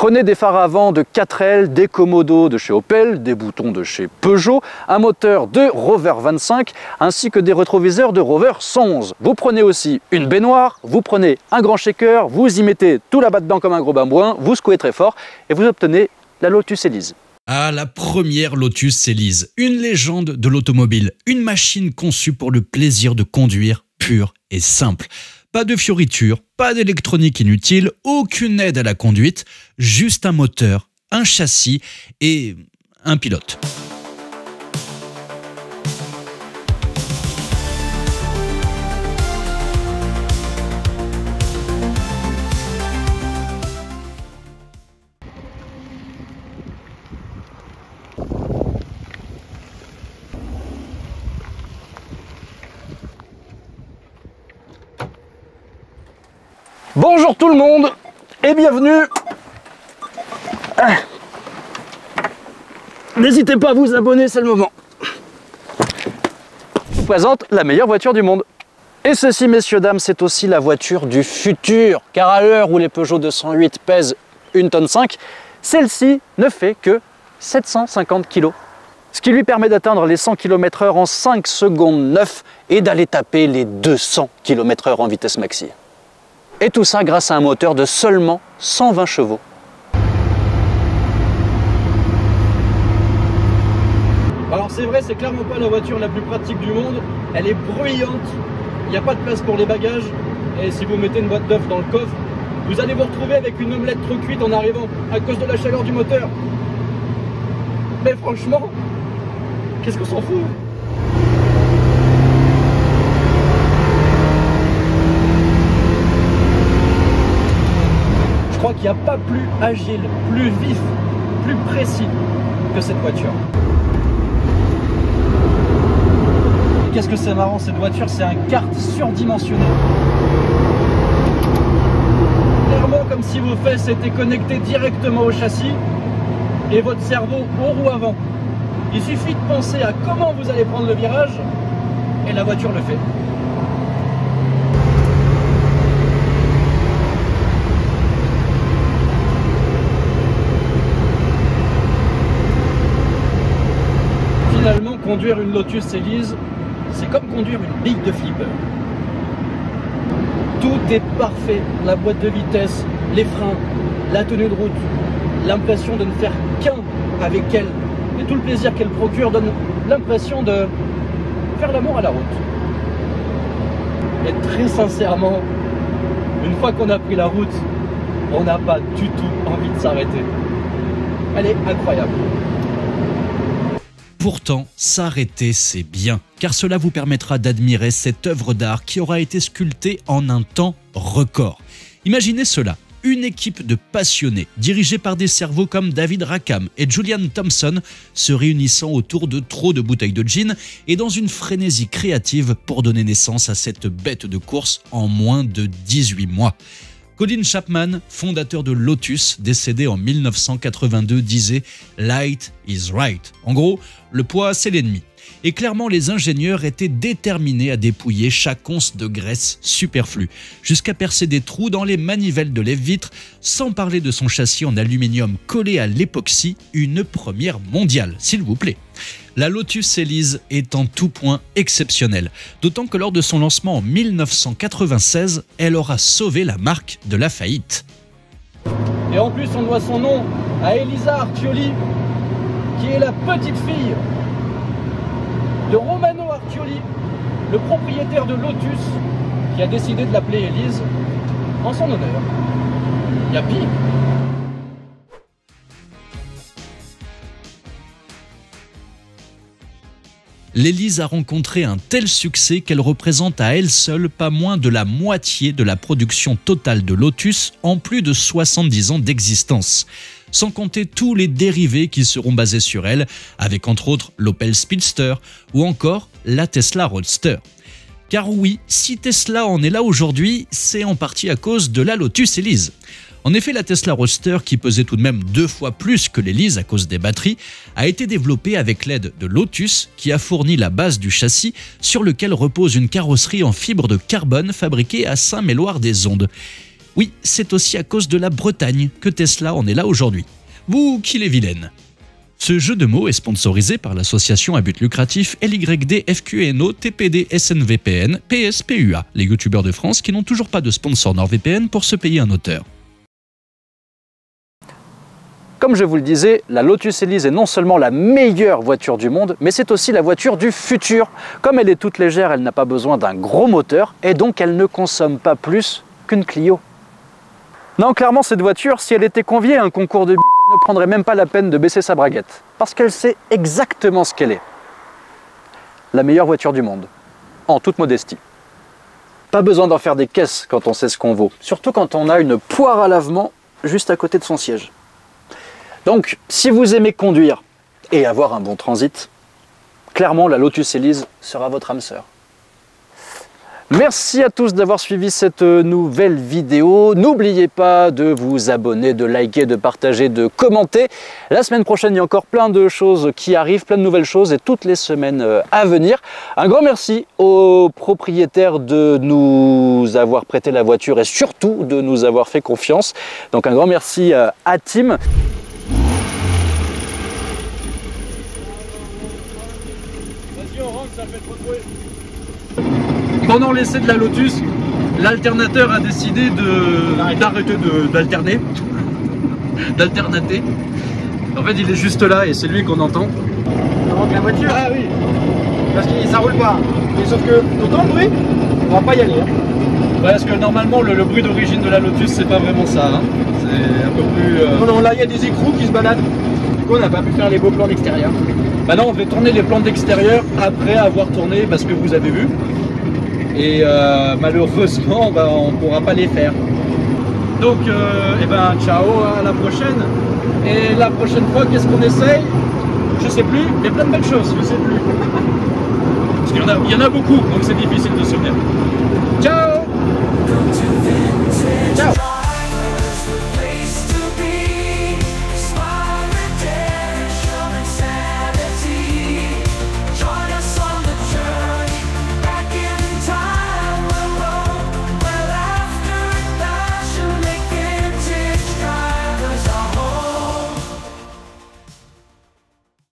Prenez des phares avant de 4L, des commodos de chez Opel, des boutons de chez Peugeot, un moteur de Rover 25 ainsi que des rétroviseurs de Rover 111. Vous prenez aussi une baignoire, vous prenez un grand shaker, vous y mettez tout là-bas dedans comme un gros babouin, vous secouez très fort et vous obtenez la Lotus Elise. Ah, la première Lotus Elise, une légende de l'automobile, une machine conçue pour le plaisir de conduire, pur et simple. Pas de fioritures, pas d'électronique inutile, aucune aide à la conduite, juste un moteur, un châssis et un pilote. Bonjour tout le monde et bienvenue. N'hésitez pas à vous abonner, c'est le moment. Je vous présente la meilleure voiture du monde. Et ceci, messieurs, dames, c'est aussi la voiture du futur. Car à l'heure où les Peugeot 208 pèsent 1,5 tonne, celle-ci ne fait que 750 kg. Ce qui lui permet d'atteindre les 100 km/h en 5 secondes 9 et d'aller taper les 200 km/h en vitesse maxi. Et tout ça grâce à un moteur de seulement 120 chevaux. Alors c'est vrai, c'est clairement pas la voiture la plus pratique du monde. Elle est bruyante, il n'y a pas de place pour les bagages. Et si vous mettez une boîte d'œufs dans le coffre, vous allez vous retrouver avec une omelette trop cuite en arrivant à cause de la chaleur du moteur. Mais franchement, qu'est-ce qu'on s'en fout ? Je crois qu'il n'y a pas plus agile, plus vif, plus précis que cette voiture. Qu'est-ce que c'est marrant cette voiture, c'est un kart surdimensionné. Clairement comme si vos fesses étaient connectées directement au châssis et votre cerveau aux roues avant. Il suffit de penser à comment vous allez prendre le virage et la voiture le fait. Finalement, conduire une Lotus Elise, c'est comme conduire une bille de flipper. Tout est parfait, la boîte de vitesse, les freins, la tenue de route, l'impression de ne faire qu'un avec elle et tout le plaisir qu'elle procure donne l'impression de faire l'amour à la route. Et très sincèrement, une fois qu'on a pris la route, on n'a pas du tout envie de s'arrêter. Elle est incroyable. Pourtant, s'arrêter, c'est bien, car cela vous permettra d'admirer cette œuvre d'art qui aura été sculptée en un temps record. Imaginez cela, une équipe de passionnés, dirigée par des cerveaux comme David Rackham et Julian Thompson, se réunissant autour de trop de bouteilles de gin et dans une frénésie créative pour donner naissance à cette bête de course en moins de 18 mois. Colin Chapman, fondateur de Lotus, décédé en 1982, disait « Light is right ». En gros, le poids, c'est l'ennemi. Et clairement, les ingénieurs étaient déterminés à dépouiller chaque once de graisse superflue, jusqu'à percer des trous dans les manivelles de lève-vitre, sans parler de son châssis en aluminium collé à l'époxy, une première mondiale, s'il vous plaît. La Lotus Elise est en tout point exceptionnelle, d'autant que lors de son lancement en 1996, elle aura sauvé la marque de la faillite. Et en plus, on doit son nom à Elisa Artioli, qui est la petite fille de Romano Artioli, le propriétaire de Lotus, qui a décidé de l'appeler Elise en son honneur. Il y a pire. L'Elise a rencontré un tel succès qu'elle représente à elle seule pas moins de la moitié de la production totale de Lotus en plus de 70 ans d'existence. Sans compter tous les dérivés qui seront basés sur elle, avec entre autres l'Opel Speedster ou encore la Tesla Roadster. Car oui, si Tesla en est là aujourd'hui, c'est en partie à cause de la Lotus Elise. En effet, la Tesla Roadster, qui pesait tout de même 2 fois plus que l'Elise à cause des batteries, a été développée avec l'aide de Lotus, qui a fourni la base du châssis sur lequel repose une carrosserie en fibre de carbone fabriquée à Saint-Méloire-des-Ondes. Oui, c'est aussi à cause de la Bretagne que Tesla en est là aujourd'hui. Vous qui les vilaines. Ce jeu de mots est sponsorisé par l'association à but lucratif LYD FQNO TPD SNVPN PSPUA, les youtubeurs de France qui n'ont toujours pas de sponsor NordVPN pour se payer un auteur. Comme je vous le disais, la Lotus Elise est non seulement la meilleure voiture du monde, mais c'est aussi la voiture du futur. Comme elle est toute légère, elle n'a pas besoin d'un gros moteur et donc elle ne consomme pas plus qu'une Clio. Non, clairement, cette voiture, si elle était conviée à un concours de bite, elle ne prendrait même pas la peine de baisser sa braguette. Parce qu'elle sait exactement ce qu'elle est. La meilleure voiture du monde. En toute modestie. Pas besoin d'en faire des caisses quand on sait ce qu'on vaut. Surtout quand on a une poire à lavement juste à côté de son siège. Donc, si vous aimez conduire et avoir un bon transit, clairement, la Lotus Elise sera votre âme sœur. Merci à tous d'avoir suivi cette nouvelle vidéo. N'oubliez pas de vous abonner, de liker, de partager, de commenter. La semaine prochaine, il y a encore plein de choses qui arrivent, plein de nouvelles choses et toutes les semaines à venir. Un grand merci aux propriétaires de nous avoir prêté la voiture et surtout de nous avoir fait confiance. Donc un grand merci à Tim. Vas-y, on rentre, ça fait trop de bruit. Pendant l'essai de la Lotus, l'alternateur a décidé d'arrêter d'alterner. D'alternater. En fait, il est juste là et c'est lui qu'on entend. Ça manque la voiture. Ah oui. Parce que ça roule pas. Et sauf que, t'entends le bruit? On va pas y aller. Hein. Ouais, parce que normalement, le bruit d'origine de la Lotus, c'est pas vraiment ça. Hein. C'est un peu plus... Non, non, là, il y a des écrous qui se baladent. Du coup, on n'a pas pu faire les beaux plans d'extérieur. Maintenant, on va tourner les plans d'extérieur après avoir tourné ce que vous avez vu. Et malheureusement, on ne pourra pas les faire. Donc, ciao, à la prochaine. Et la prochaine fois, qu'est-ce qu'on essaye? Je sais plus, il y a plein de belles choses, je sais plus. Parce qu'il y en a beaucoup, donc c'est difficile de se souvenir. Ciao!